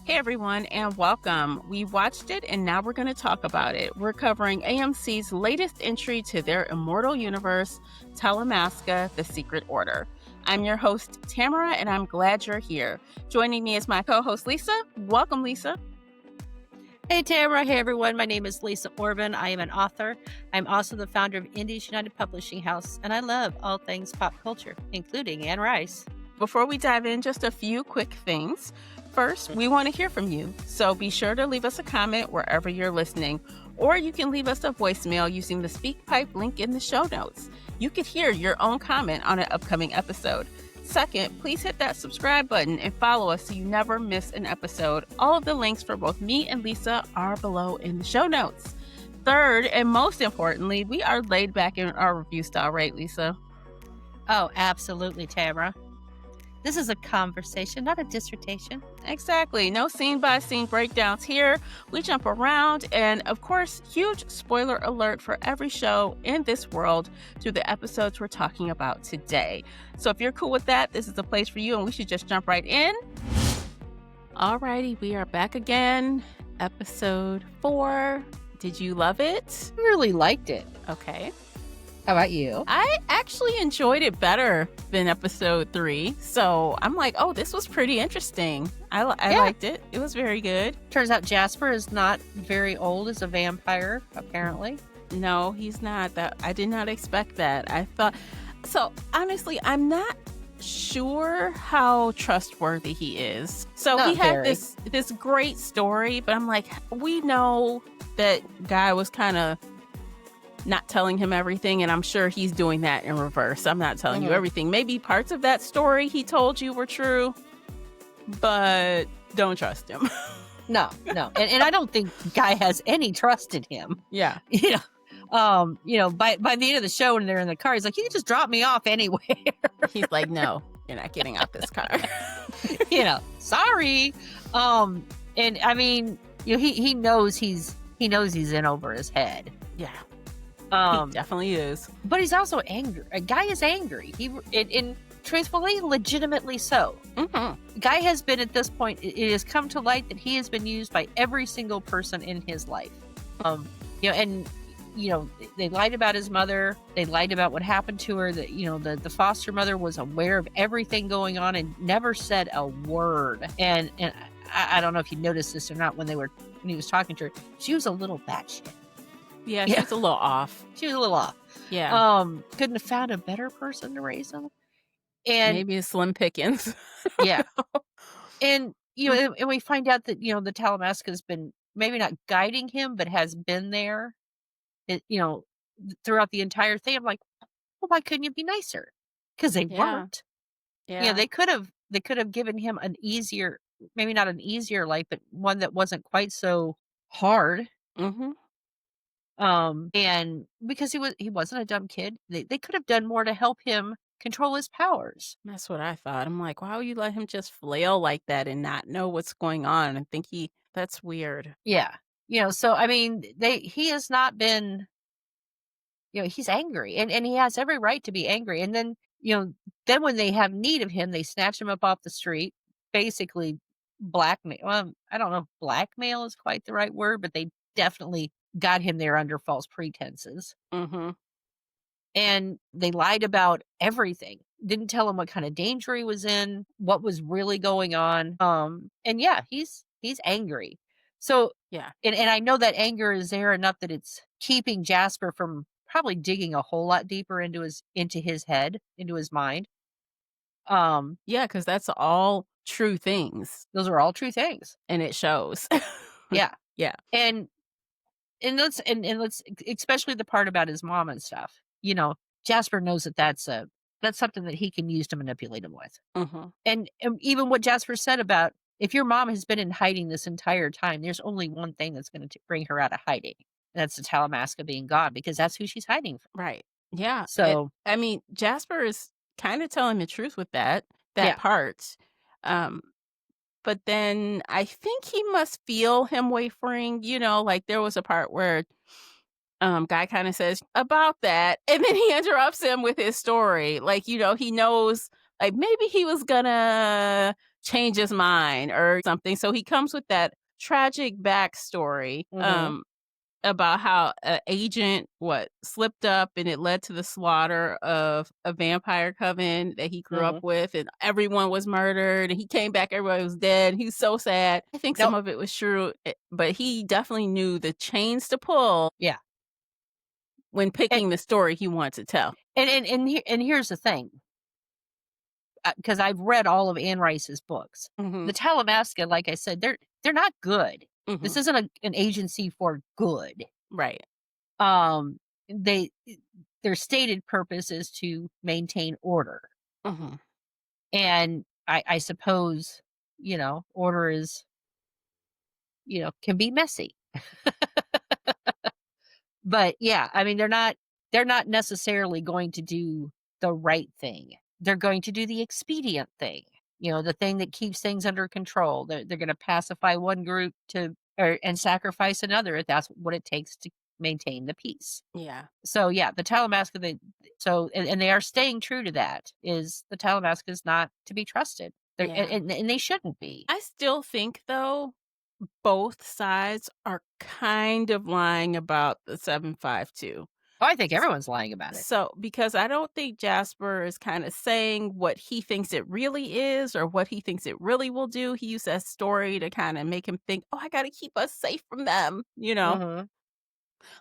Hey everyone, and welcome. We watched it and now we're going to talk about it. We're covering AMC's latest entry to their immortal universe, Talamasca, The Secret Order. I'm your host, Tamara, and I'm glad you're here. Joining me is my co host, Lisa. Welcome, Lisa. Hey, Tamara. Hey, everyone. My name is Lisa Orban. I am an author. I'm also the founder of Indies United Publishing House, and I love all things pop culture, including Anne Rice. Before we dive in, just a few quick things. First, we want to hear from you, so be sure to leave us a comment wherever you're listening, or you can leave us a voicemail using the SpeakPipe link in the show notes. You could hear your own comment on an upcoming episode. Second, please hit that subscribe button and follow us so you never miss an episode. All of the links for both me and Lisa are below in the show notes. Third, and most importantly, we are laid back in our review style, right, Lisa? Oh, absolutely, Tamara. This is a conversation, not a dissertation. Exactly. No scene-by-scene breakdowns here. We jump around, and of course, huge spoiler alert for every show in this world through the episodes we're talking about today. So if you're cool with that, this is the place for you, and we should just jump right in. Alrighty, we are back again. Episode 4. Did you love it? I really liked it. Okay. How about you? I actually enjoyed it better than episode 3. So I'm like, oh, this was pretty interesting. I liked it. It was very good. Turns out Jasper is not very old as a vampire, apparently. No, he's not. I did not expect that. I thought... So honestly, I'm not sure how trustworthy he is. So Not he had very. this great story, but I'm like, we know that Guy was kind of not telling him everything, and I'm sure he's doing that in reverse. I'm not telling you everything. Maybe parts of that story he told you were true, but don't trust him. No. And I don't think Guy has any trust in him. Yeah. By the end of the show when they're in the car, he's like, you can just drop me off anywhere. He's like, no, you're not getting out this car. Sorry. And I mean, he knows he's in over his head. Yeah. He definitely is. But he's also angry. A Guy is angry. In truthfully, legitimately so. Mm-hmm. Guy has been at this point. It has come to light that he has been used by every single person in his life. They lied about his mother. They lied about what happened to her. That the foster mother was aware of everything going on and never said a word. And I don't know if you noticed this or not when he was talking to her. She was a little batshit. Yeah, she was a little off. She was a little off. Yeah. Couldn't have found a better person to raise him. And maybe a Slim Pickens. Yeah. And and we find out that the Talamasca has been maybe not guiding him, but has been there. Throughout the entire thing. I'm like, well, why couldn't you be nicer? Because they weren't. Yeah. They could have given him an easier, maybe not an easier life, but one that wasn't quite so hard. Mm-hmm. And because he wasn't a dumb kid, they could have done more to help him control his powers. That's what I thought. I'm like, why would you let him just flail like that and not know what's going on? I think that's weird. Yeah. So I mean, he has not been, he's angry and he has every right to be angry. And then, then when they have need of him, they snatch him up off the street, basically blackmail. Well, I don't know if blackmail is quite the right word, but they definitely got him there under false pretenses. Mm-hmm. And they lied about everything. Didn't tell him what kind of danger he was in, what was really going on. And yeah, he's angry. So yeah. And I know that anger is there enough that it's keeping Jasper from probably digging a whole lot deeper into his head, into his mind. Yeah, because that's all true things. Those are all true things. And it shows. Yeah. Yeah. And let's especially the part about his mom and stuff. Jasper knows that's something that he can use to manipulate him with. Mm-hmm. And even what Jasper said about, if your mom has been in hiding this entire time, there's only one thing that's going to bring her out of hiding. And that's the Talamasca being gone, because that's who she's hiding from. Right. Yeah. So, I mean, Jasper is kind of telling the truth with that part. But then I think he must feel him wavering, like there was a part where Guy kind of says about that, and then he interrupts him with his story. Like, he knows, like maybe he was gonna change his mind or something. So he comes with that tragic backstory, Mhm. about how a agent, slipped up and it led to the slaughter of a vampire coven that he grew up Mhm. with, and everyone was murdered, and he came back, everybody was dead. He's so sad. I think some No, of it was true, but he definitely knew the chains to pull yeah. when And picking the story he wanted to tell. and here's the thing, because I've read all of Anne Rice's books. The Mhm, Talamasca, like I said, they're not good. This mhm, isn't an agency for good. right, Um, they their stated purpose is to maintain order, mhm, and I suppose, order is, can be messy. But yeah, I mean, they're not necessarily going to do the right thing. They're going to do the expedient thing, the thing that keeps things under control. They're going to pacify one group and sacrifice another if that's what it takes to maintain the peace. yeah, So yeah, the Talamasca, and they are staying true to that. Is the Talamasca is not to be trusted, yeah. and they shouldn't be. I still think, though, both sides are kind of lying about the 752. Oh, I think everyone's lying about it. So, because I don't think Jasper is kind of saying what he thinks it really is or what he thinks it really will do. He used that story to kind of make him think, oh, I got to keep us safe from them, Hmm.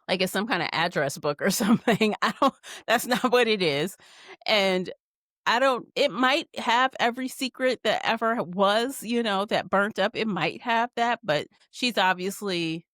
like it's some kind of address book or something. That's not what it is. And it might have every secret that ever was, that burnt up. It might have that, but she's obviously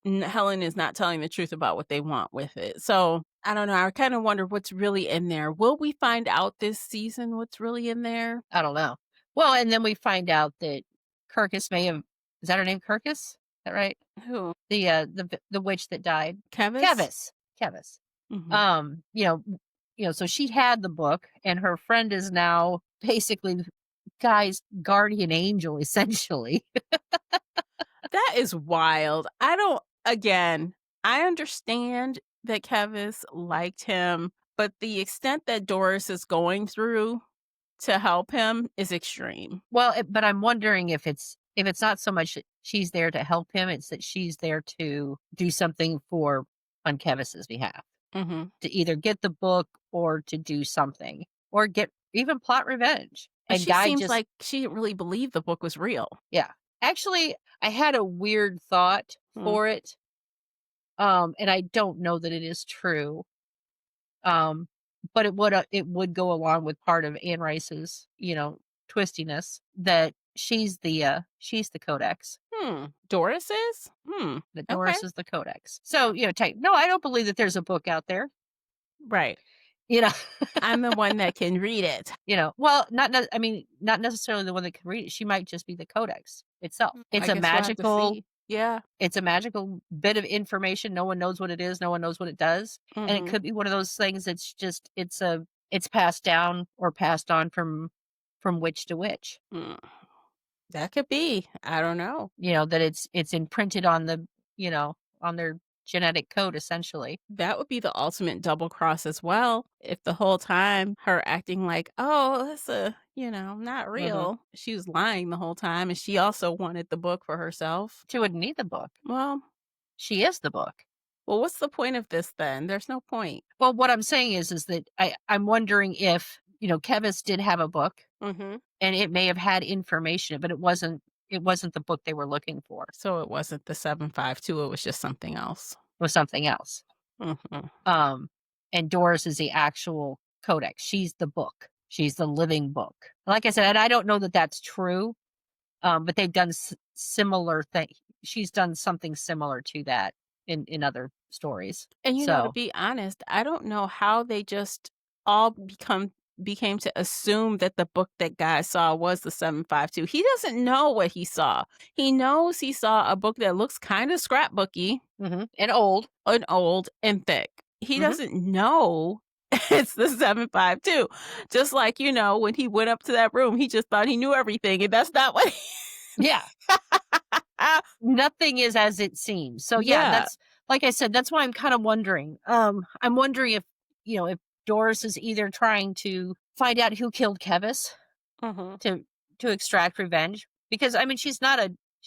Helen is not telling the truth about what they want with it. So, I don't know, I kinda wonder what's really in there. Will we find out this season what's really in there? I don't know. Well, and then we find out that Kirkus may have, is that her name, Kirkus? Is that right? Who? The witch that died? Kevis? Kevis. Kevis. Mhm. Um, you know so she had the book, and her friend is now basically Guy's guardian angel, essentially. That is wild. I don't again, I understand that Kevis liked him, but the extent that Doris is going through to help him is extreme. Well, but I'm wondering if it's not so much that she's there to help him, it's that she's there to do something on Kevis's behalf. Mhm. To either get the book or to do something, or get even plot revenge. And And she Guy seems just like she didn't really believe the book was real. yeah. Actually, I had a weird thought Mm. for it, and I don't know that it is true, um, but it would go along with part of Anne Rice's, twistiness that she's the codex, Doris is? that Okay. Doris is the codex. So, type no, I don't believe that there's a book out there, Right. you know? I'm the one that can read it. Well, I mean, not necessarily the one that can read it. She might just be the codex itself. I guess we'll have to see. Yeah. It's a magical bit of information. No one knows what it is. No one knows what it does. And it Mhm. could be one of those things that's just it's passed down or passed on from witch to witch. Mm. That could be. I don't know. That it's imprinted on on their genetic code essentially. That would be the ultimate double cross as well. If the whole time her acting like, "Oh, that's not Mhm. real." She was lying the whole time and she also wanted the book for herself. She wouldn't need the book. Well, She is the book. what's the point of this then? There's no point. Well, what I'm saying is that I'm wondering if, Kevis did have a book, Mhm. and it may have had information, but it wasn't the book they were looking for. It So it wasn't the 752, it was just something else. was something else. Mhm. Um, and Doris is the actual codex. She's the book. She's the living book. Like I said, and I don't know that that's true, but they've done similar thing. She's done something similar to that in other stories. And, to So, be honest, I don't know how they just all became to assume that the book that guy saw was the 752. He doesn't know what he saw. He knows he saw a book that looks kind of scrapbooky and old. and old and thick. He Hmm. doesn't know it's the 752. Just like, when he went up to that room, he just thought he knew everything, and that's not what Yeah. Nothing is as it seems. So yeah, Yeah. that's like I said, that's why I'm kind of wondering. I'm wondering if Doris is either trying to find out who killed Kevis Mhm. to to extract revenge because, I mean, she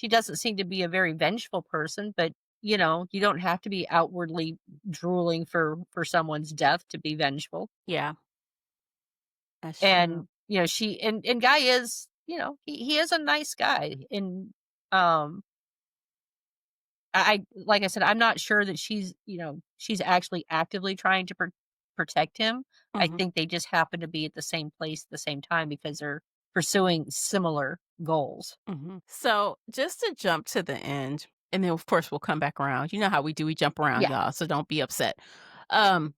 doesn't seem to be a very vengeful person, but, you don't have to be outwardly drooling for someone's death to be vengeful. Yeah, that's true. And, and Guy is, he is a nice guy, and, um, like I said, I'm not sure that she's actually actively trying to protect him. I Mhm, think they just happen to be at the same place at the same time because they're pursuing similar goals. mhm. So, just to jump to the end, and then, of course, we'll come back around. You know how we do, we jump around, Yeah. y'all, so don't be upset. Um,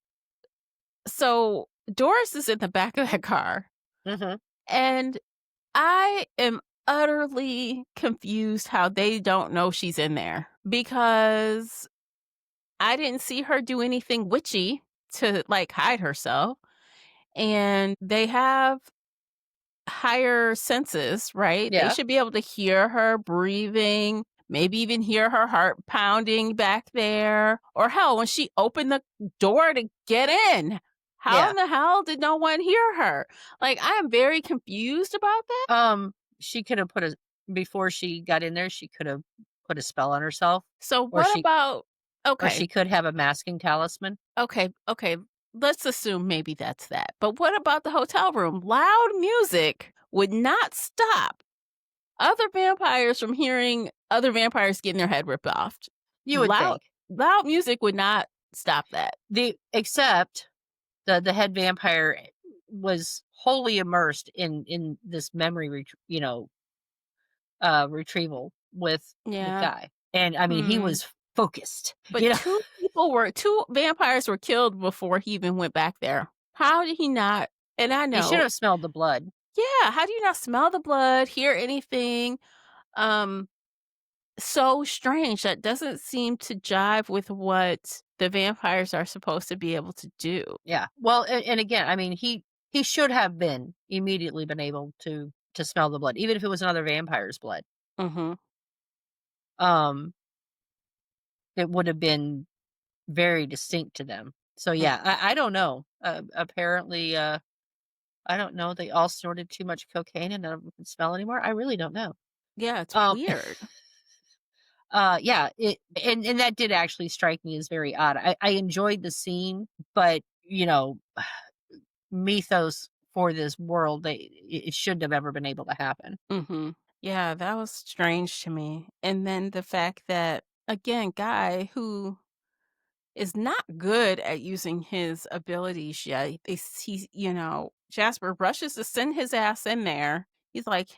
so Doris is in the back of that car, Mhm. and I am utterly confused how they don't know she's in there because I didn't see her do anything witchy to, like, hide herself, and they have higher senses, right? They Yeah. should be able to hear her breathing, maybe even hear her heart pounding back there, or hell, when she opened the door to get in, how Yeah. in the hell did no one hear her? Like, I am very confused about that. She could have put a before she got in there, she could have put a spell on herself, So or what about okay, she could have a masking talisman. okay, let's assume maybe that's that. But what about the hotel room? Loud music would not stop other vampires from hearing other vampires getting their head ripped off. You would Loud think. loud music would not stop that. Except the head vampire was wholly immersed in this memory retrieval with Yeah. Guy. And I mean, he Hmm. was focused, But you know. 2 vampires were killed before he even went back there. How did he not and I He should know have smelled the blood. yeah, how do you not smell the blood, hear anything? Um, so strange. That doesn't seem to jive with what the vampires are supposed to be able to do. Yeah. Well, and again, I mean, he should have been immediately been able to smell the blood, even if it was another vampire's blood. Mhm. Um, it would have been very distinct to them. So Mm. yeah, I don't know. Apparently, I don't know. They all snorted too much cocaine and none of them can smell anymore. I really don't know. Yeah, it's Um, weird. yeah, and that did actually strike me as very odd. I enjoyed the scene, but mythos for this world, it shouldn't have ever been able to happen. Mhm. Yeah, that was strange to me. And then the fact that, again, Guy, who is not good at using his abilities yet, Jasper rushes to send his ass in there. He's like,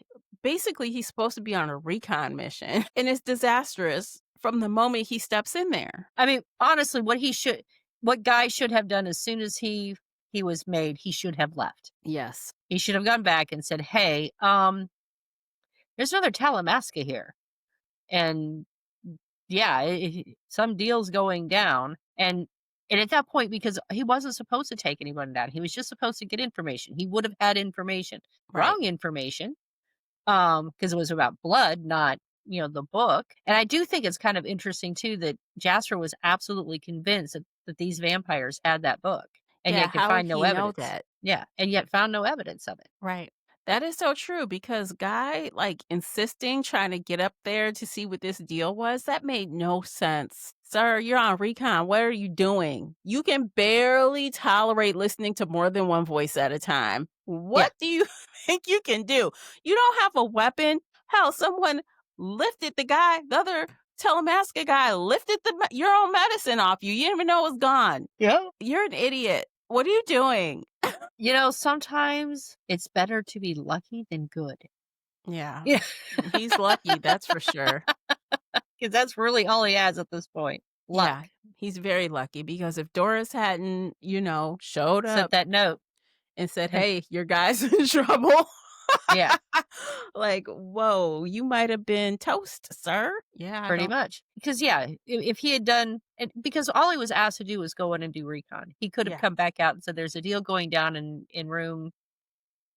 basically, he's supposed to be on a recon mission, and it's disastrous from the moment he steps in there. I mean, honestly, what Guy should have done as soon as he was made, he should have left. Yes. He should have gone back and said, "Hey, there's another Talamasca here." And yeah, some deal's going down, and at that point, because he wasn't supposed to take anyone down, he was just supposed to get information. He would have had information, Right. wrong information, because it was about blood, not the book. And I do think it's kind of interesting too that Jasper was absolutely convinced that these vampires had that book, and Yeah. yet could How did find no he know evidence. that? Yeah, and yet found no evidence of it. Right. That is so true because Guy, like, insisting, trying to get up there to see what this deal was, that made no sense. Sir, you're on recon. What are you doing? You can barely tolerate listening to more than one voice at a time. Yeah, What do you think you can do? You don't have a weapon. Hell, someone lifted the other Talamasca guy lifted your own medicine off you. You didn't even know it was gone. yeah. You're an idiot. What are you doing? Sometimes it's better to be lucky than good. Yeah. Yeah, He's lucky, that's for sure. because that's really all he has at this point. Luck. Yeah, he's very lucky because if Doris hadn't, showed Sent up that note. and said, And "Hey, your guy's in trouble." yeah, Like, "Whoa, you might have been toast, sir." Yeah, I pretty don't much. Because yeah, if he had done, and because all he was asked to do was go in and do recon, he could have yeah, come back out and said, "There's a deal going down in room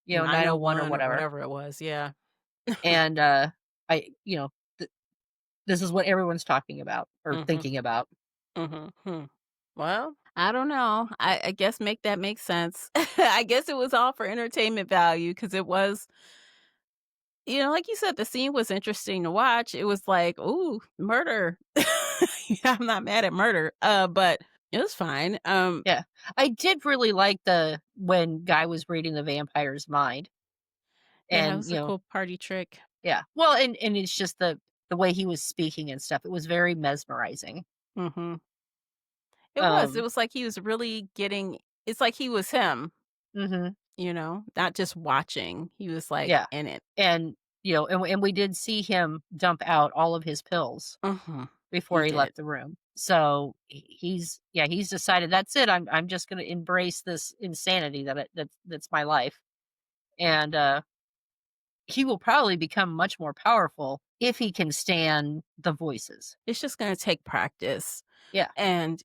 901 or 901 or whatever," whatever it was, yeah. and I th- this is what everyone's talking about or Mhm, thinking about. mhm, hmm. Well, I don't know. I guess make that make sense. I guess it was all for entertainment value because it was like you said, the scene was interesting to watch. It was like, "Ooh, murder." I'm not mad at murder, but it was fine. Yeah. I did really like the when Guy was reading the vampire's mind Yeah, it and, was a cool party trick. yeah. Well, and it's just the way he was speaking and stuff. It was very mesmerizing. Mhm. It was. It Um, was like he was really getting it's like he was him, mhm. not just watching. He was, like, Yeah. in it. And, and we did see him dump out all of his pills Mhm. before He he did. left the room. So he's decided that's it. I'm just going to embrace this insanity that's my life. And he will probably become much more powerful if he can stand the voices. It's just gonna take practice, Yeah. and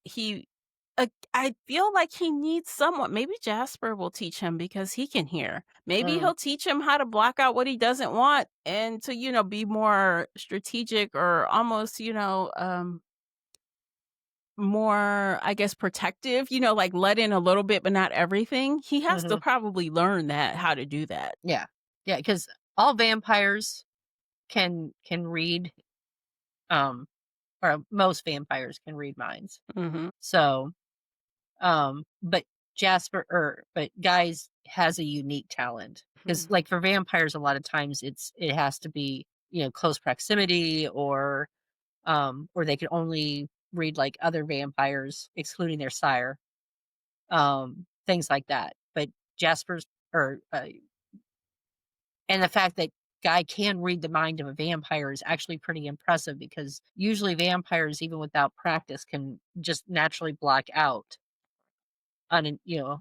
I feel like he needs someone maybe Jasper will teach him because he can hear. Maybe Mm, he'll teach him how to block out what he doesn't want and to, be more strategic or almost, more, I guess, protective, like let in a little bit, but not everything. He has to mhm. probably learn that, how to do that. Yeah. Yeah, because all vampires can read, um, or most vampires can read minds. Mhm. So, but but Guys has a unique talent because, Mhm. like, for vampires, a lot of times it has to be close proximity, or they can only read like other vampires, excluding their sire, things like that. But Jasper's or and the fact that Guy can read the mind of a vampire is actually pretty impressive because usually vampires, even without practice, can just naturally block out un you know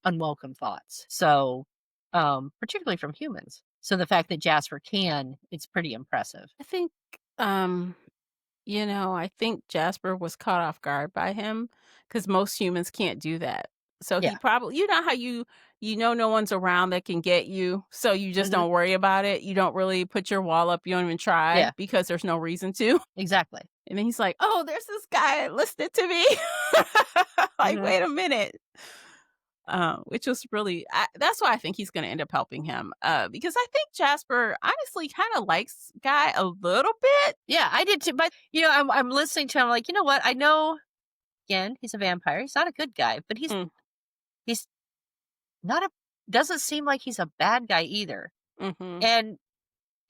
unwelcome thoughts. So, particularly from humans. So the fact that Jasper can, it's pretty impressive. I think, um I think Jasper was caught off guard by him because most humans can't do that. So he Yeah. probably how no one's around that can get you, so you just Hmm. don't worry about it. You don't really put your wall up, you don't even try Yeah. because there's no reason to. Exactly. And then he's like, "Oh, there's this guy listening to me." Like, Hmm. "Wait a minute." Which was really that's why I think he's gonna end up helping him, because I think Jasper honestly kinda likes Guy a little bit. Yeah, I did too. But I'm listening to him like, you know what? I know again, he's a vampire. He's not a good guy, but Mm, he's not a doesn't seem like he's a bad guy either. mhm. And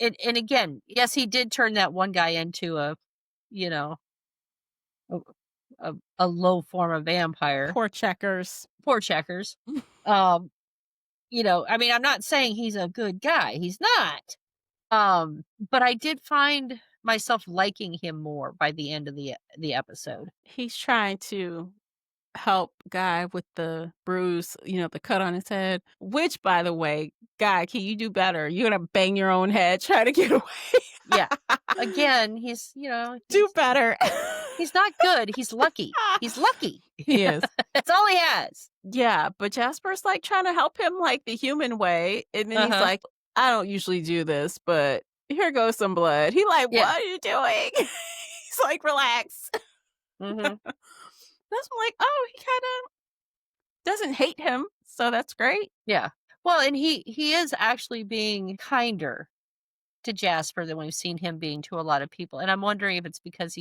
and again, yes, he did turn that one guy into you know, a, a low form of vampire. Poor Checkers. Poor Checkers. Um, I mean, I'm not saying he's a good guy. He's not. But I did find myself liking him more by the end of the episode. He's trying to help Guy with the bruise, the cut on his head, which, by the way, Guy, can you do better? You're gonna bang your own head trying to get away. Yeah. Again, Do better. he's not good. He's lucky. He's lucky. He is. That's all he has. Yeah, but Jasper's, like, trying to help him, like, the human way, and then he's Uh-huh. like, "I don't usually do this, but here goes some blood." He like, Yeah. "What are you doing?" He's like, "Relax." Mhm. That's like, oh, he kinda doesn't hate him, so that's great. Yeah. Well, and he is actually being kinder to Jasper than we've seen him being to a lot of people, and I'm wondering if it's because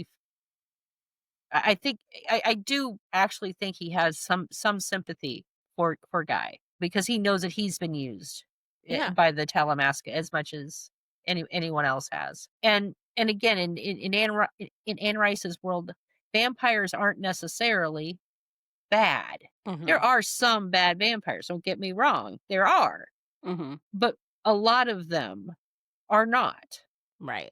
I think I do actually think he has some sympathy for Guy because he knows that he's been used, Yeah. by the Talamasca as much as anyone else has. And again, in Anne Rice's world, vampires aren't necessarily bad. There Mhm, are some bad vampires, don't get me wrong, there are, mhm. but a lot of them are not. Right.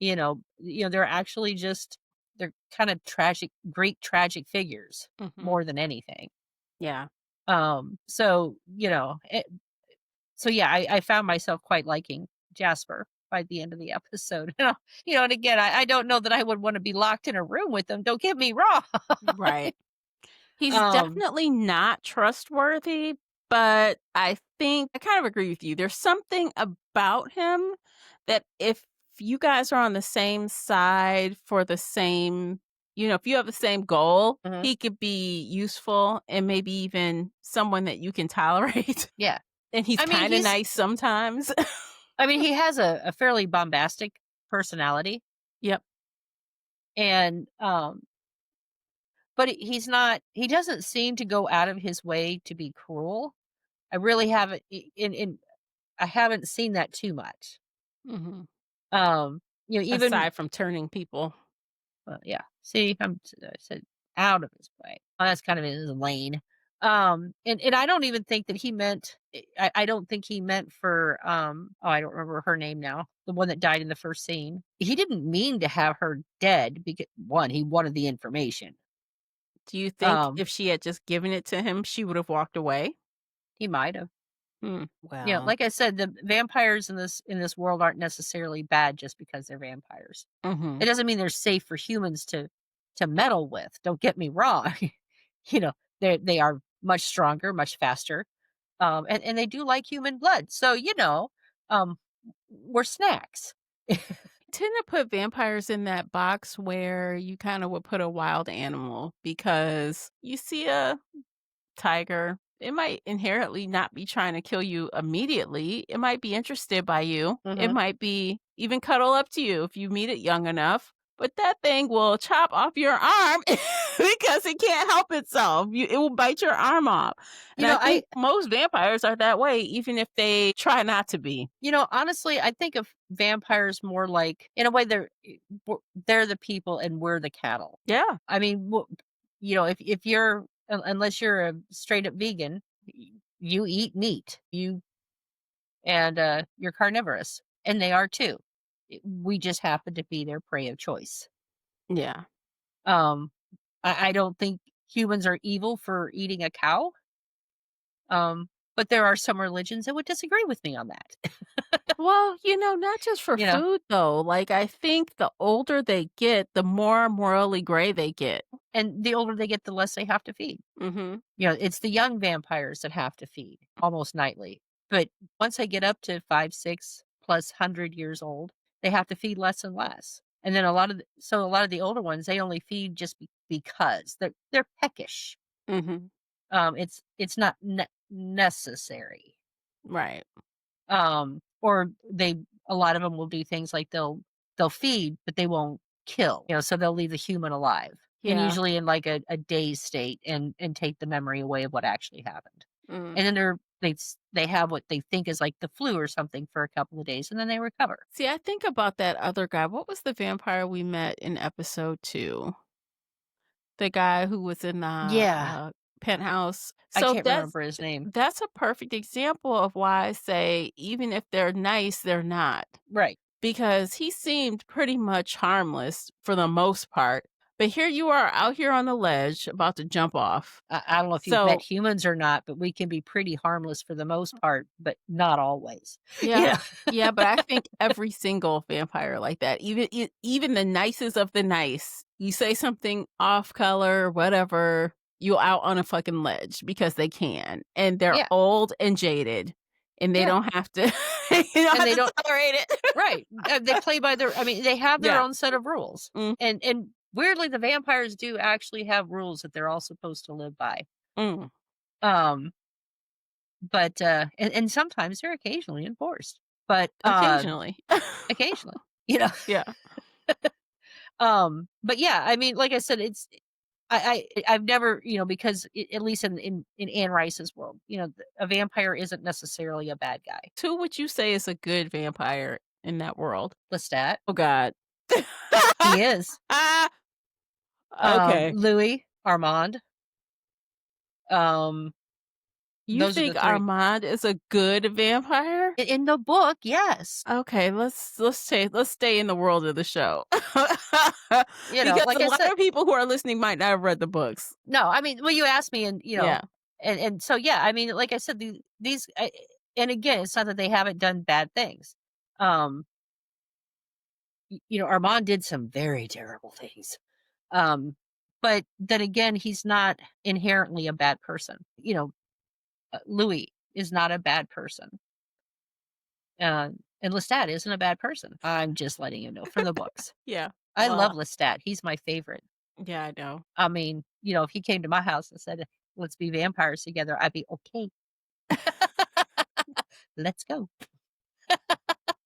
They're actually just they're kind of tragic Greek tragic figures Mhm. more than anything. Yeah. So, yeah, I found myself quite liking Jasper by the end of the episode. And again, I don't know that I would want to be locked in a room with them. Don't get me wrong. Right. He's um, definitely not trustworthy, but I think I kind of agree with you. There's something about him that if you guys are on the same side for the same, if you have the same goal, mhm, he could be useful and maybe even someone that you can tolerate. yeah. And he's I mean, kind of nice sometimes. I mean, he has a fairly bombastic personality, Yep. and, but he doesn't seem to go out of his way to be cruel. I really haven't I haven't seen that too much. Mhm. Um, even Aside from turning people. well, yeah. See, I said out of his way. Well, that's kind of in his lane. And I don't even think that he meant. I don't think he meant for. Oh, I don't remember her name now. The one that died in the first scene. He didn't mean to have her dead because one, he wanted the information. Do you think Um, if she had just given it to him, she would have walked away? he might have. Hmm. Well. Like I said, the vampires in this world aren't necessarily bad just because they're vampires. It Mhm. doesn't mean they're safe for humans to meddle with, don't get me wrong. You know, they are much stronger, much faster, and they do like human blood. So, um, we're snacks. Tend to put vampires in that box where you kinda would put a wild animal because you see a tiger, it might inherently not be trying to kill you immediately. It might be interested by you. It Mhm. might be even cuddle up to you if you meet it young enough. But that thing will chop off your arm because it can't help itself. It will bite your arm off. And I I think most vampires are that way, even if they try not to be. honestly, I think of vampires more like in a way they're the people and we're the cattle. Yeah. I mean, if you're unless you're a straight up vegan, you eat meat. You're carnivorous, and they are too. We just happen to be their prey of choice. Yeah. Um, I don't think humans are evil for eating a cow, but there are some religions that would disagree with me on that. Well, not just for You know, food though. Like I think the older they get, the more morally gray they get. and the older they get, the less they have to feed. Mhm. It's the young vampires that have to feed almost nightly. But once they get up to 5, 6 plus 100 years old, they have to feed less and less. And then a lot of the older ones, they only feed just because they're peckish. Mhm. It's not necessary. Right. Or a lot of them will do things like they'll feed, but they won't kill. So they'll leave the human alive, and Yeah. usually in like a dazed state, and take the memory away of what actually happened. Mm. And then they have what they think is like the flu or something for a couple of days, and then they recover. See, I think about that other guy. What was the vampire we met in episode 2? The guy who was in the, Yeah, penthouse. I So can't remember his name. that's a perfect example of why I say even if they're nice, they're not. Right. Because he seemed pretty much harmless for the most part, but here you are out here on the ledge about to jump off. I don't know if you've met So, humans or not, but we can be pretty harmless for the most part, but not always. You yeah. know? Yeah, but I think every single vampire like that, even the nicest of the nice, you say something off color, whatever, you out on a fucking ledge because they can, and they're Yeah, old and jaded, and they yeah, don't have to you don't and have they to don't. tolerate it. Right, they play by their I mean, they have their Yeah. own set of rules, Mm, and weirdly, the vampires do actually have rules that they're all supposed to live by, mm, um, and sometimes they're occasionally enforced, but, occasionally. occasionally, you know? Yeah. But yeah, I mean, like I said, I've never, because at least in Anne Rice's world, a vampire isn't necessarily a bad guy. Who would you say is a good vampire in that world? Lestat, Oh god. he is. Ah, okay. Louis, Armand, um, You those are the think 3. Armand is a good vampire? In the book, yes. Okay, let's stay in the world of the show. Because Like a I lot said, of people who are listening might not have read the books. no, I mean, well, you asked me, and Yeah. and so yeah, I mean, like I said, and again, it's not that they haven't done bad things. Um, Armand did some very terrible things. Um, but then again, he's not inherently a bad person. Louis is not a bad person. And Lestat isn't a bad person. I'm just letting you know from the books. Yeah. I love Well, Lestat. He's my favorite. yeah, I know. I mean, if he came to my house and said, "Let's be vampires together," I'd be okay. Let's go.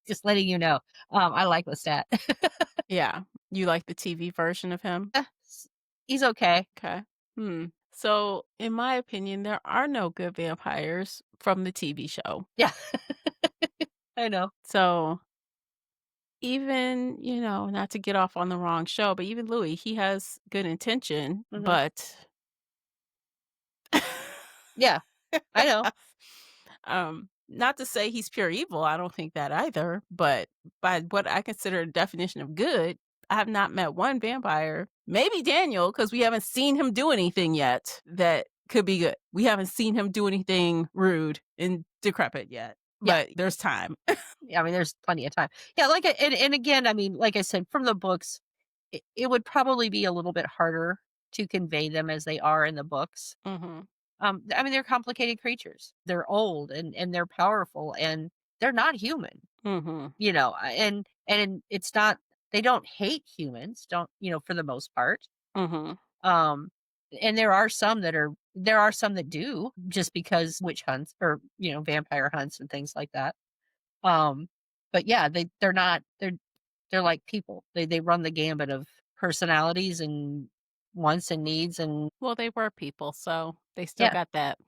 Just letting you know. I like Lestat. Yeah. You like the TV version of him? He's okay. Okay. Hmm. So, in my opinion, there are no good vampires from the TV show. Yeah. I know. So, even, not to get off on the wrong show, but even Louis, he has good intention, Mhm. but Yeah, I know. not to say he's pure evil, I don't think that either, but by what I consider a definition of good, I have not met one vampire, maybe Daniel, because we haven't seen him do anything yet that could be good. We haven't seen him do anything rude and decrepit yet, Yeah. but there's time. Yeah, I mean, there's plenty of time. Yeah, like, and again, I mean, like I said, from the books, it would probably be a little bit harder to convey them as they are in the books. Mhm. I mean, they're complicated creatures. They're old and they're powerful and they're not human, Mhm. and it's not they don't hate humans, don't, for the most part. Mhm. Um, and there are some that do just because witch hunts or, vampire hunts and things like that. Um, but yeah, they're like people. They run the gambit of personalities and wants and needs and Well, they were people, so they still yeah. got that.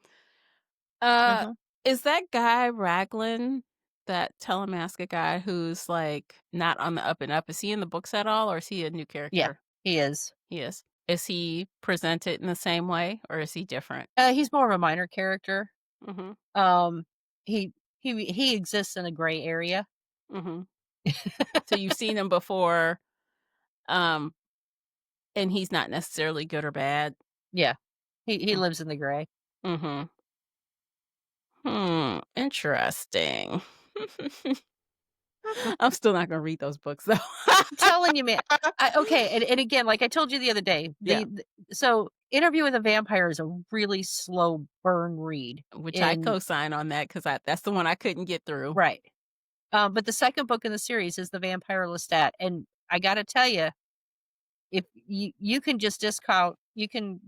Uh, Mhm. is that guy Raglan, that Talamasca guy who's, like, not on the up and up, is he in the books at all, or is he a new Yeah, character? he is. He is. Is he presented in the same way, or is he different? He's more of a minor character. Mhm, Um, he exists in a gray area. mhm. So you've seen him before, um, and he's not necessarily good or bad? Yeah, he Mm, lives in the gray. mhm. Interesting. I'm still not gonna read those books, though. I'm telling you, man. Okay, and again, like I told you the other day, Yeah, so Interview with a Vampire is a really slow burn read which I in co-sign on that because that's the one I couldn't get through. right. But the second book in the series is The Vampire Lestat, and I gotta tell you, if you can just discount, you can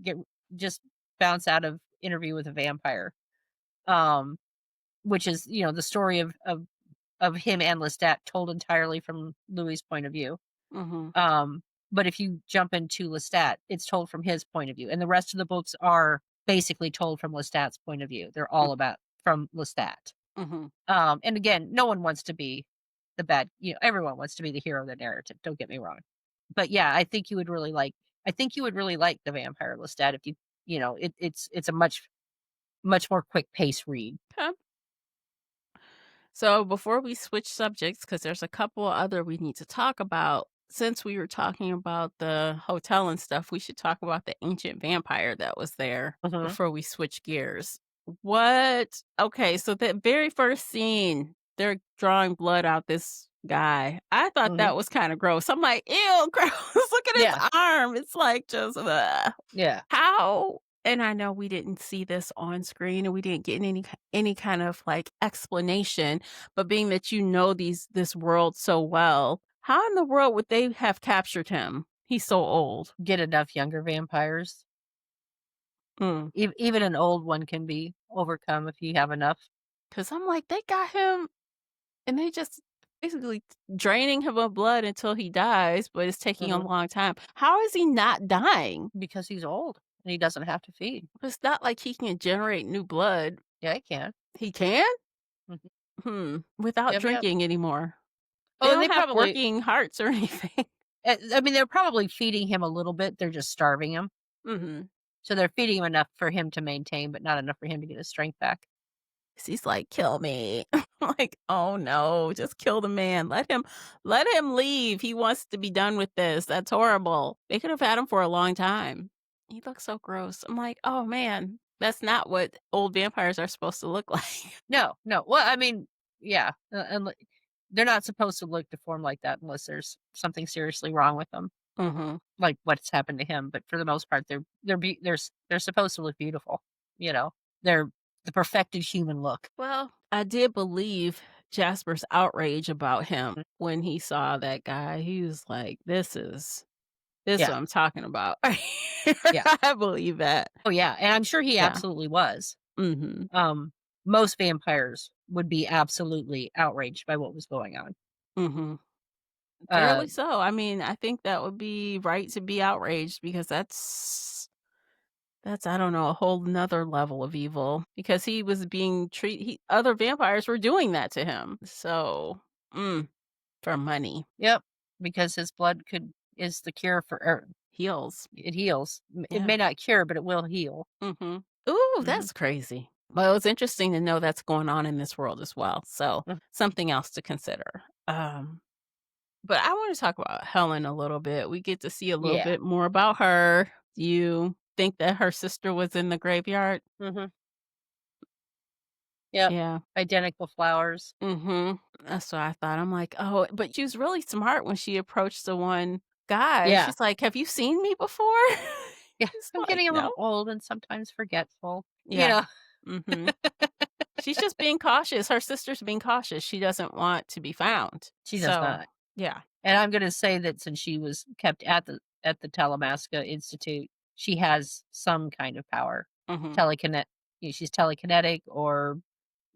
just bounce out of Interview with a Vampire, um, which is the story of him and Lestat told entirely from Louis' point of view. Mhm, Um, but if you jump into Lestat, it's told from his point of view, and the rest of the books are basically told from Lestat's point of view. They're mm, all about from Lestat. mhm. And again, no one wants to be the bad, everyone wants to be the hero of the narrative. Don't get me wrong. But yeah, I think you would really like The Vampire Lestat if it's a much more quick pace read. 'Kay. So before we switch subjects, because there's a couple other we need to talk about, since we were talking about the hotel and stuff, we should talk about the ancient vampire that was there Mhm. before we switch gears. What? Okay, so that very first scene, they're drawing blood out this guy. I thought Mhm. that was kind of gross. I'm like, ew, gross. Look at Yeah. his arm. It's like just Yeah. how? And I know we didn't see this on screen and we didn't get any kind of like explanation, but being that this world so well, how in the world would they have captured him? He's so old. Get enough younger vampires. Mm. Even an old one can be overcome if you have enough. 'Cause I'm like, they got him and they just basically draining him of blood until he dies, but it's taking a Mhm. long time. How is he not dying? Because he's old and he doesn't have to feed. It's not like he can generate new blood. Yeah, he can. He can? Mhm. Without Yep, yep. drinking anymore. They Oh, and don't have working hearts or anything. I mean, they're probably feeding him a little bit. They're just starving him. Mhm. So they're feeding him enough for him to maintain, but not enough for him to get his strength back. He's like, "Kill me." Like, "Oh, no, just kill the man. Let him leave. He wants to be done with this. That's horrible." They could have had him for a long time. He looks so gross. I'm like, "Oh, man, that's not what old vampires are supposed to look like." No, no. Well, I mean, yeah, they're not supposed to look deformed like that unless there's something seriously wrong with them, Mhm. like what's happened to him. But for the most part, they're supposed to look beautiful. You know, they're the perfected human look. Well, I did believe Jasper's outrage about him Mm. when he saw that guy. He was like, "This is Yeah, what I'm talking about." yeah. I believe that. Oh, yeah, and I'm sure he Yeah. absolutely was. Mhm. Most vampires would be absolutely outraged by what was going on. Mhm. Uh, Fairly so. I mean, I think that would be right to be outraged because that's I don't know, a whole 'nother level of evil because he was being treat he other vampires were doing that to him. So, for money, yep, because his blood is the cure heals. it heals. It Yeah. may not cure, but it will heal. Mhm. Ooh, Mhm. that's crazy. Well, it's interesting to know that's going on in this world as well. So, Mm, something else to consider. But I want to talk about Helen a little bit. We get to see a little yeah. bit more about her. Do you think that her sister was in the graveyard? Mhm. Yep. Yeah. Identical flowers. Mhm. That's what I thought. I'm like, "Oh," but she was really smart when she approached the one guy. Yeah. She's like, "Have you seen me before?" Yeah. He's I'm like, getting a "No." little old and sometimes forgetful. You Yeah. know, Mhm. She's just being cautious. Her sister's being cautious. She doesn't want to be found. she does So, not. yeah. And I'm gonna say that since she was kept at the Talamasca Institute, she has some kind of power. Mhm. Telekinet she's telekinetic or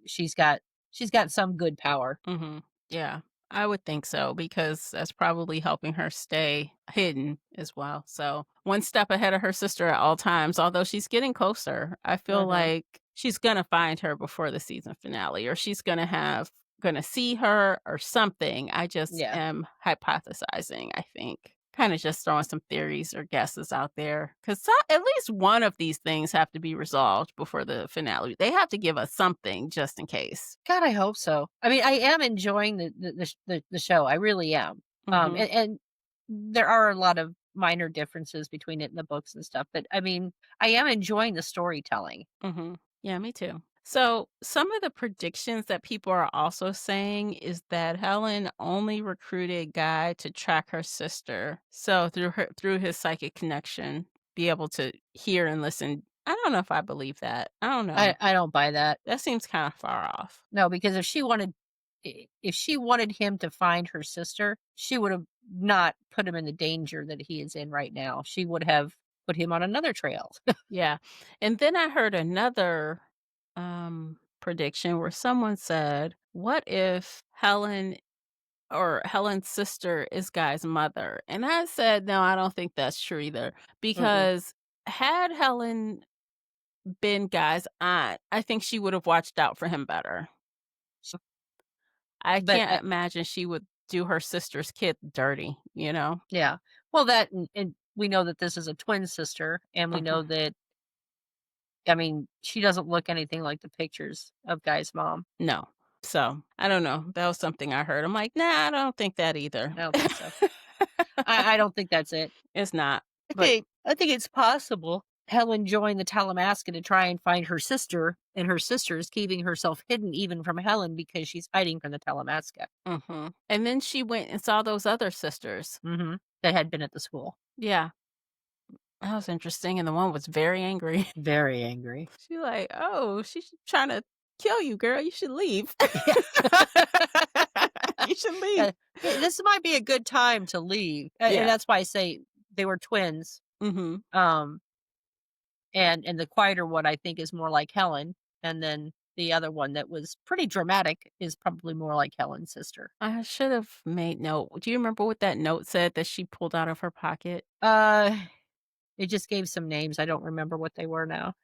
she's got she's got some good power. Mhm. Yeah, I would think so because that's probably helping her stay hidden as well. So, one step ahead of her sister at all times, although she's getting closer. I feel Mhm. like she's gonna find her before the season finale or she's gonna see her or something. I just Yeah. am hypothesizing, I think. Kinda just throwing some theories or guesses out there 'cause at least one of these things have to be resolved before the finale. They have to give us something just in case. God, I hope so. I mean, I am enjoying the show. I really am. Mhm. And there are a lot of minor differences between it and the books and stuff, but I mean, I am enjoying the storytelling. Mhm. Yeah, me too. So, some of the predictions that people are also saying is that Helen only recruited Guy to track her sister. So, through his psychic connection, be able to hear and listen. I don't know if I believe that. I don't know. I don't buy that. That seems kind of far off. No, because if she wanted him to find her sister, she would have not put him in the danger that he is in right now. She would have put him on another trail. Yeah. And then I heard another prediction where someone said, "What if Helen's sister is Guy's mother?" And I said, "No, I don't think that's true either." Mm-mm. Because had Helen been Guy's aunt, I think she would have watched out for him better. I But can't imagine she would do her sister's kid dirty, you know? yeah, well, that and we know that this is a twin sister, and we know Mhm. that I mean, she doesn't look anything like the pictures of Guy's mom. No. So, I don't know. That was something I heard. I'm like, "Nah, I don't think that either." I don't think so. I don't think that's it. It's not. But I think it's possible Helen joined the Talamasca to try and find her sister, and her sister is keeping herself hidden even from Helen because she's hiding from the Talamasca. mhm. And then she went and saw those other sisters. Mhm. That had been at the school. Yeah. That was interesting, and the one was very angry. Very angry. She like, "Oh, she's trying to kill you, girl. You should leave. Yeah. You should leave." Uh, this might be a good time to leave, and Yeah. that's why I say they were twins. Mhm. Um, and the quieter one I think is more like Helen, and then the other one that was pretty dramatic is probably more like Helen's sister. I should have made note. Do you remember what that note said that she pulled out of her pocket? Uh, it just gave some names. I don't remember what they were now.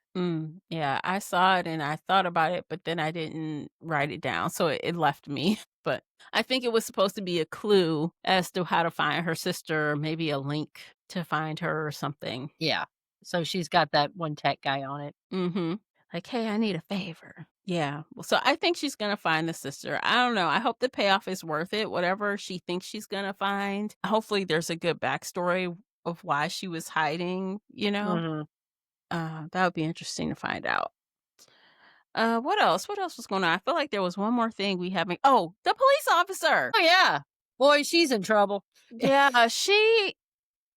Yeah, I saw it and I thought about it, but then I didn't write it down, so it left me. But I think it was supposed to be a clue as to how to find her sister, maybe a link to find her or something. Yeah. So she's got that one tech guy on it. Mhm. Like, "Hey, I need a favor." Yeah. Well, so I think she's gonna find the sister. I don't know. I hope the payoff is worth it, whatever she thinks she's gonna find. Hopefully, there's a good backstory of why she was hiding, you know? Mhm. That would be interesting to find out. What else? What else was going on? I feel like there was one more thing we haven't. Oh, the police officer! Oh, yeah. Boy, she's in trouble. Yeah, she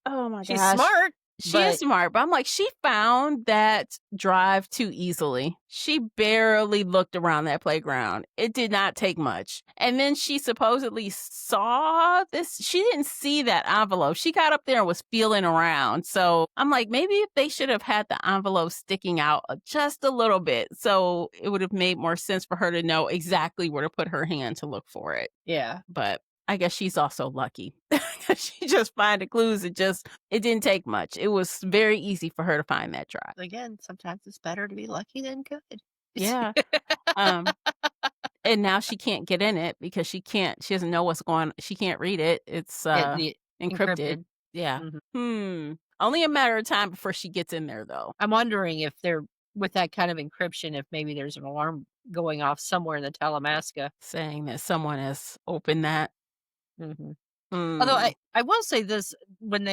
oh my She's gosh. smart. She is But smart, but I'm like, she found that drive too easily. She barely looked around that playground. It did not take much. And then she supposedly saw this. She didn't see that envelope. She got up there and was feeling around. So I'm like, maybe if they should have had the envelope sticking out just a little bit. So it would have made more sense for her to know exactly where to put her hand to look for it. yeah, But I guess she's also lucky. She just find the clues. It didn't take much. It was very easy for her to find that drive. again, sometimes it's better to be lucky than good. Yeah. Um, and now she can't get in it because she doesn't know what's going on. She can't read it. It's Yeah, the encrypted. encrypted. Yeah. Mhm. Only a matter of time before she gets in there though. I'm wondering if they're with that kind of encryption, if maybe there's an alarm going off somewhere in the Talamasca. Saying that someone has opened that. Mhm. Although Hmm. I will say this, when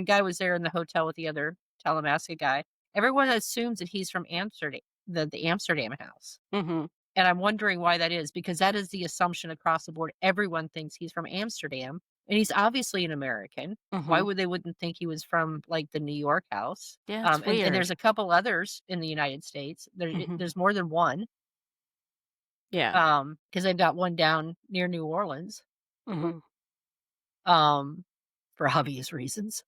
Guy was there in the hotel with the other Talamasca guy, everyone assumes that he's from Amsterdam, the Amsterdam house. Mm-hmm. And I'm wondering why that is, because that is the assumption across the board. Everyone thinks he's from Amsterdam, and he's obviously an American. Why Mm-hmm. would they wouldn't think he was from, like, the New York house? Yeah, it's And weird. there's a couple others in the United States. Mm-hmm. There's more than one, Yeah. because they've got one down near New Orleans, Mm-hmm. um, for obvious reasons.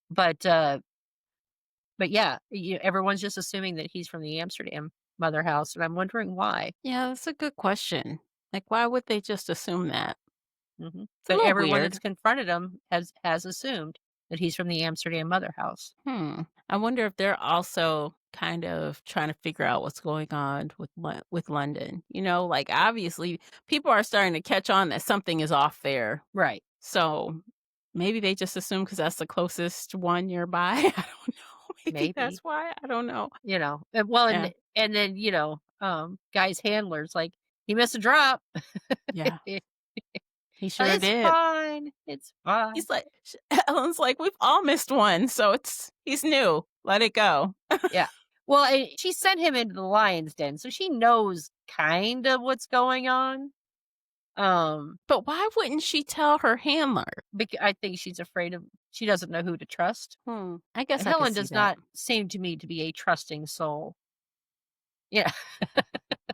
But, yeah, everyone's just assuming that he's from the Amsterdam mother house, and I'm wondering why. Yeah, that's a good question. Like, why would they just assume that? It's a But little everyone weird. that's confronted him has assumed that he's from the Amsterdam mother house. I wonder if they're also kind of trying to figure out what's going on with with London. Like obviously people are starting to catch on that something is off there. Right. So maybe they just assume because that's the closest one nearby. I don't know. Maybe that's Maybe. why. I don't know. Well, Yeah. and then, Guy's handler's like, "He missed a drop." Yeah. He "Oh, sure it's did. fine. It's fine." He's like, Ellen's like, we've all missed one. So he's new. Let it go. Yeah. Well, she sent him into the lion's den, so she knows kind of what's going on. But why wouldn't she tell her handler? I think she doesn't know who to trust. I guess I could Helen see does that. not seem to me to be a trusting soul. Yeah.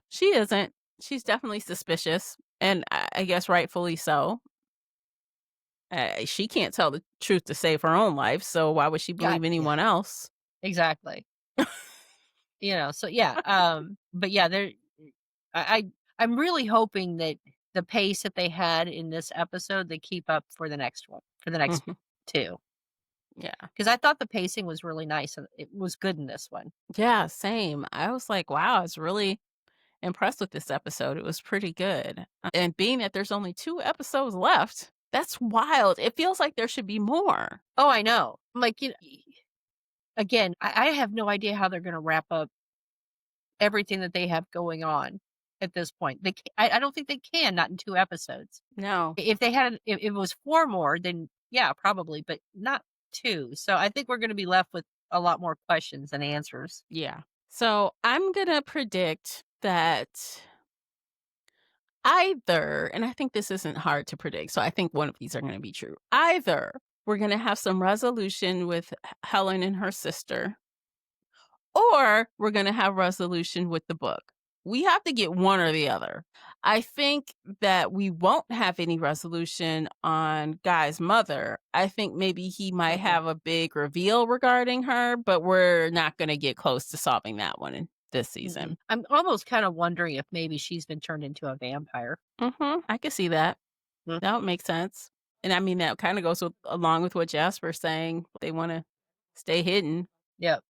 She isn't. She's definitely suspicious, and I guess rightfully so. She can't tell the truth to save her own life, so why would she God, believe yeah. anyone else? Exactly. So yeah, but yeah, I I I'm really hoping that the pace that they had in this episode, they keep up for the next one, for the next Mhm. 2, Yeah. because I thought the pacing was really nice, and it was good in this one. Yeah, same. I was like, wow, I was really impressed with this episode. It was pretty good. And being that there's only 2 episodes left, that's wild. It feels like there should be more. Oh, I know. I'm like, again, I have no idea how they're gonna wrap up everything that they have going on at this point. I don't think they can, not in 2 episodes. No. If they had if it was 4 more, then yeah, probably, but not 2. So I think we're gonna be left with a lot more questions than answers. Yeah. So, I'm gonna predict that either, and I think this isn't hard to predict, so I think one of these are gonna be true. Either we're gonna have some resolution with Helen and her sister, or we're gonna have resolution with the book. We have to get one or the other. I think that we won't have any resolution on Guy's mother. I think maybe he might Mm-mm, have a big reveal regarding her, but we're not gonna get close to solving that one in this mm-mm. season. I'm almost kinda wondering if maybe she's been turned into a vampire. I can see that. Mm, That would make sense. And I mean, that kind of goes along with what Jasper's saying. They want to stay hidden. yep,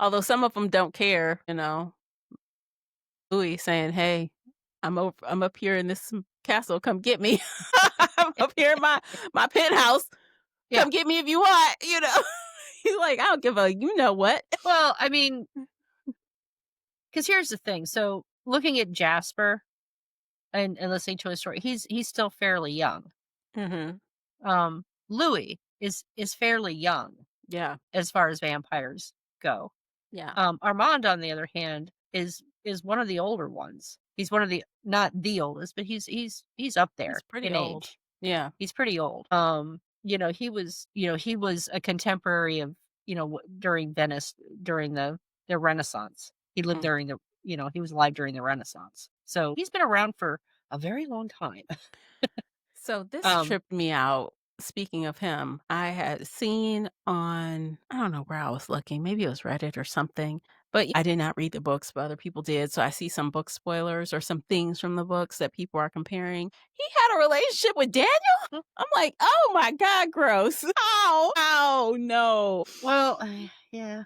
Although some of them don't care, Louis saying, "Hey, I'm up here in this castle. Come get me. I'm up here in my penthouse. yeah. Come get me if you want." He's like, "I don't give a you know what." Well, I mean, because here's the thing, so looking at Jasper and listening to his story, he's still fairly young. Hmm. Louis is fairly young Yeah, as far as vampires go. yeah. Armand, on the other hand, is one of the older ones. He's one of the not the oldest, but he's up He's there pretty in old. age. Yeah. He's pretty old. he was a contemporary of, during Venice, during the Renaissance. He lived Mm. during he was alive during the Renaissance. So he's been around for a very long time. So this Um, tripped me out. Speaking of him, I had seen on, I don't know where I was looking, maybe it was Reddit or something, but I did not read the books, but other people did. So I see some book spoilers or some things from the books that people are comparing. He had a relationship with Daniel. I'm like, oh my God, gross. Oh, no. well, yeah,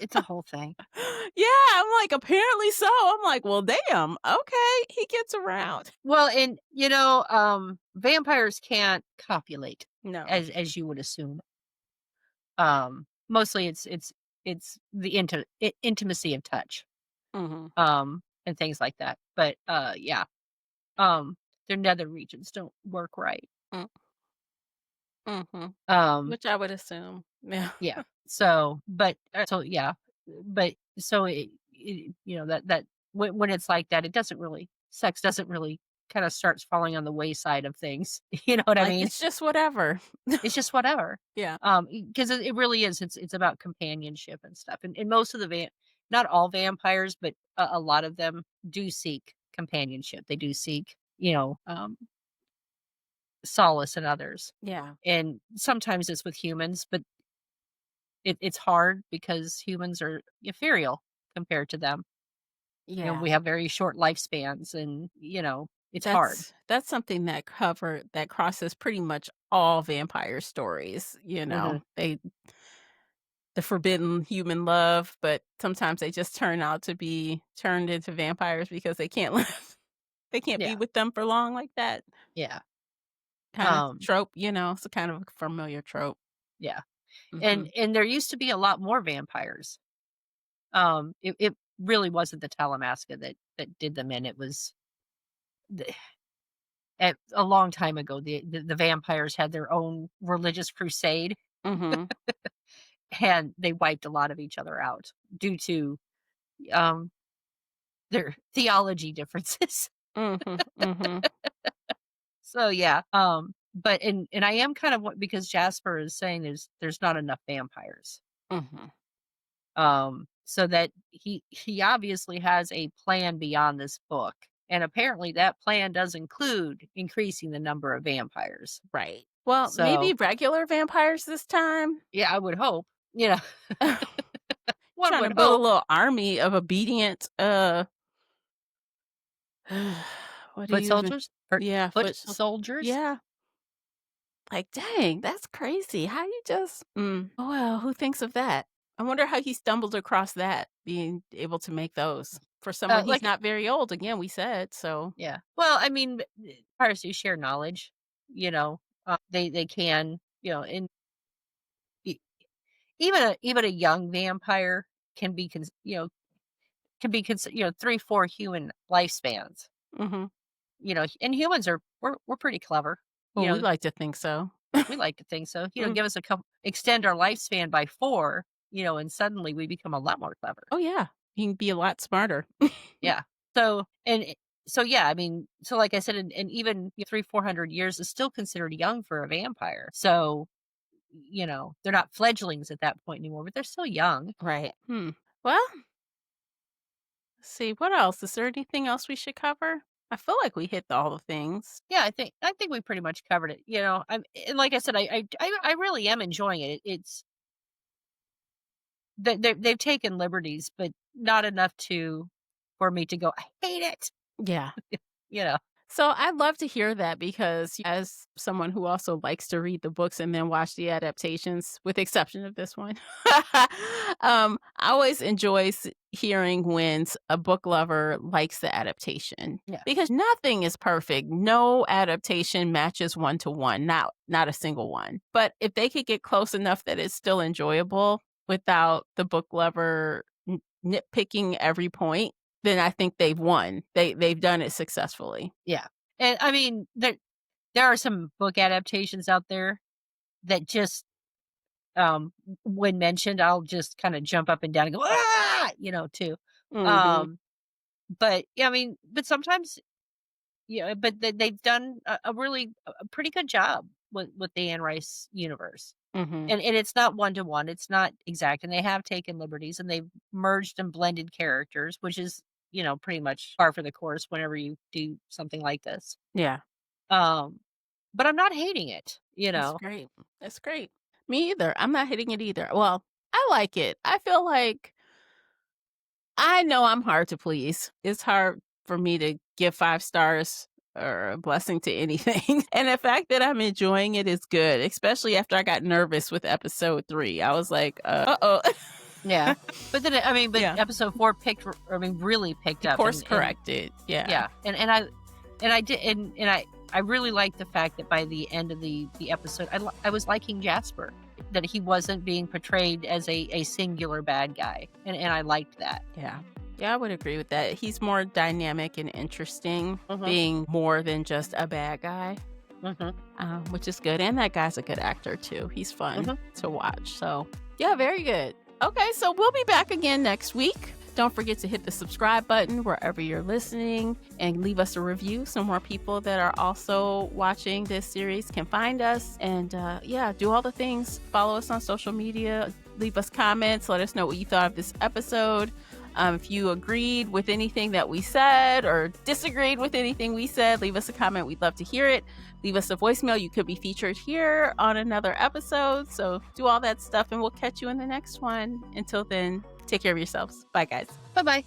it's a whole thing. Yeah, I'm like, apparently so. I'm like, well, damn. Okay, he gets around. Well, and vampires can't copulate No. as you would assume. Mostly it's the intimacy of touch, Hmm. and things like that. But yeah, um, their nether regions don't work right. Mm-hmm. Um, Which I would assume. Yeah. yeah. So that when it's like that, it doesn't really sex doesn't really kind of starts falling on the wayside of things. You know what I Like, mean? it's just whatever. It's just whatever. Yeah. Because it really is. It's about companionship and stuff. And most of not all vampires, but a lot of them do seek companionship. They do seek, solace in others. Yeah. And sometimes it's with humans, but it's hard because humans are ethereal compared to them. Yeah. We have very short lifespans, and it's hard. That's something that crosses pretty much all vampire stories, Hmm. the forbidden human love, but sometimes they just turn out to be turned into vampires because they can't live they can't be Yeah, with them for long like that yeah, kinda um, trope, it's a kind of a familiar trope. yeah. And Mhm. and there used to be a lot more vampires. It really wasn't the Talamasca that did them in. It was the at a long time ago, the vampires had their own religious crusade, Mhm. and they wiped a lot of each other out due to, um, their theology differences. Mhm. Mhm. So, yeah, but I am kind of what because Jasper is saying there's not enough vampires. Mhm. So that he obviously has a plan beyond this book, and apparently that plan does include increasing the number of vampires. Right. Well, maybe So, regular vampires this time? yeah, I would hope, you know, one Trying to would build a hope. little army of obedient, what do Foot you even soldiers? Or yeah, foot soldiers? yeah. Like, dang, that's crazy. How you just oh, well, who thinks of that? I wonder how he stumbled across that, being able to make those for someone he's Like not very old, again, we said, so yeah. Well, I mean, vampires do share knowledge, they can, and e even a young vampire can be 3, 4 human lifespans. mhm. And humans we're pretty clever. Well, You we know, like to think so. we like to think so. Mm. Give us a couple extend our lifespan by 4, and suddenly we become a lot more clever. Oh, yeah. You can be a lot smarter. Yeah. So and it so yeah, I mean, so like I said, and even 3, 400 years is still considered young for a vampire. So, they're not fledglings at that point anymore, but they're still young. Right. Well, let's see, what else? Is there anything else we should cover? I feel like we hit all the things. Yeah, I think we pretty much covered it. And like I said, I really am enjoying it. It's they've taken liberties, but not enough to for me to go, "I hate it." Yeah. You know? So I'd love to hear that because as someone who also likes to read the books and then watch the adaptations, with the exception of this one, I always enjoy hearing when a book lover likes the adaptation Yeah. because nothing is perfect. No adaptation matches one to one, not a single one. But if they could get close enough that it's still enjoyable without the book lover nitpicking every point, then I think they've won. They've done it successfully. Yeah. And I mean, there are some book adaptations out there that just, when mentioned, I'll just kinda jump up and down and go, "Ah!" Too. Mhm. Um, but, yeah, I mean, but sometimes, but they've done a really a pretty good job. with the Anne Rice universe. Mm-hmm. And it's not one-to-one, it's not exact, and they have taken liberties, and they've merged and blended characters, which is, pretty much par for the course whenever you do something like this. Yeah. Um, but I'm not hating it, That's great. That's great. Me either. I'm not hitting it either. Well, I like it. I feel like I know I'm hard to please. It's hard for me to give 5 stars or a blessing to anything. And the fact that I'm enjoying it is good, especially after I got nervous with episode 3. I was like, uh-oh. Yeah. But then, Yeah. episode 4 really picked up. Course corrected. Yeah. Yeah. I really liked the fact that by the end of the episode, I was liking Jasper, that he wasn't being portrayed as a singular bad guy. And I liked that. Yeah. Yeah, I would agree with that. He's more dynamic and interesting, being more than just a bad guy, which is good. And that guy's a good actor, too. He's fun to watch. So, yeah, very good. Okay, so we'll be back again next week. Don't forget to hit the subscribe button wherever you're listening and leave us a review so more people that are also watching this series can find us. And do all the things. Follow us on social media. Leave us comments. Let us know what you thought of this episode. If you agreed with anything that we said or disagreed with anything we said, leave us a comment. We'd love to hear it. Leave us a voicemail. You could be featured here on another episode. So do all that stuff and we'll catch you in the next one. Until then, take care of yourselves. Bye, guys. Bye-bye.